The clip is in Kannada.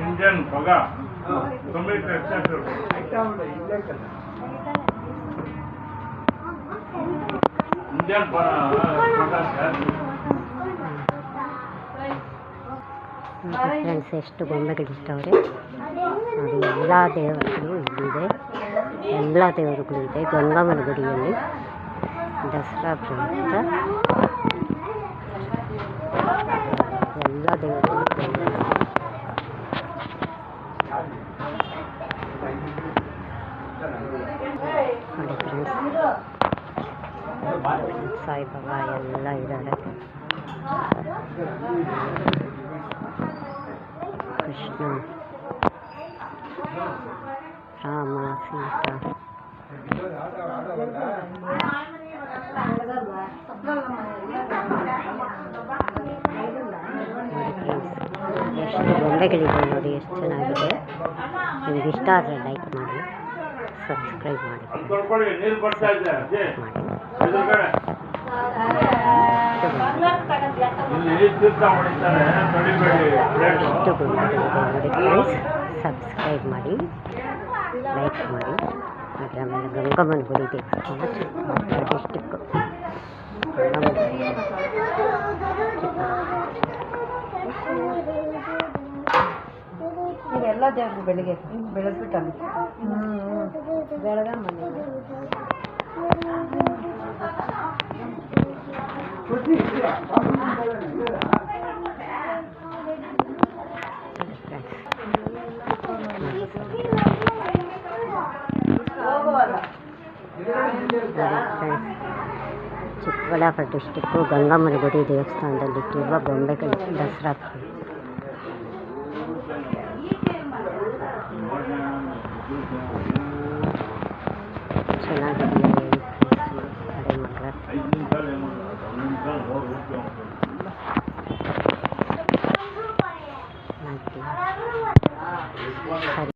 ಇಂಡಿಯನ್ ಪಗ ಕಂಪ್ಯೂಟರ್ ಇಂಡಿಯನ್ ಫ್ರೆಂಡ್ಸ್ ಎಷ್ಟು ಗೊಂಬೆಗಳಿರ್ತವ್ರೆ ನೋಡಿ. ಎಲ್ಲ ದೇವರುಗಳು ಇಲ್ಲಿದೆ, ಎಲ್ಲ ದೇವರುಗಳು ಇದೆ. ಗಂಗಮ್ಮನ ಗುಡಿಯಲ್ಲಿ ದಸರಾ ಪ್ರಯುಕ್ತ ಎಲ್ಲ ದೇವರುಗಳು ನೋಡಿ ಫ್ರೆಂಡ್ಸ್. ಸಾಯಿಬಾಬಾ ಎಲ್ಲ ಇದ್ದಾರೆ. ಕೃಷ್ಣ, ರಾಮ, ಸೀತಾ, ಎಷ್ಟು ಗೊಂಬೆಗಳಿದೆ ನೋಡಿ, ಎಷ್ಟು ಚೆನ್ನಾಗಿದೆ. ನಿಮ್ಗೆ ಇಷ್ಟ ಆದರೆ ಲೈಕ್ ಮಾಡಿ, ಸಬ್ಸ್ಕ್ರೈಬ್ ಮಾಡಿ ಎಷ್ಟು ಗೊಂಬೆಗಳಿದೆ ನೋಡಿ ಫ್ರೆಂಡ್ಸ್. ಸಬ್ಸ್ಕ್ರೈಬ್ ಮಾಡಿ, ಲೈಕ್ ಮಾಡಿ. ಮತ್ತು ಆಮೇಲೆ ಗಂಗಮ್ಮನ ಗುಡಿ ದೇವಸ್ಥಾನ ಚಿಕ್ಕಮಗಳೂರು ಡಿಸ್ಟಿಕ್ಕು. ಎಲ್ಲ ದೇವರು ಬೆಳಿಗ್ಗೆ ಬೆಳೆದ್ಬಿಟ್ಟಲ್ಲ ಬೆಳಗಾಂ ಚಿಕ್ಕಬಳ್ಳಾಪುರ ಡಿಸ್ಟಿಕ್ಕು ಗಂಗಮ್ಮನ ಗುಡಿ ದೇವಸ್ಥಾನದಲ್ಲಿಟ್ಟಿರುವ ಗೊಂಬೆಗಳು ದಸರಾ ಚೆನ್ನಾಗಿದೆಯಾ ಕಡೆ ಮಕ್ಕಳ. ಸರಿ.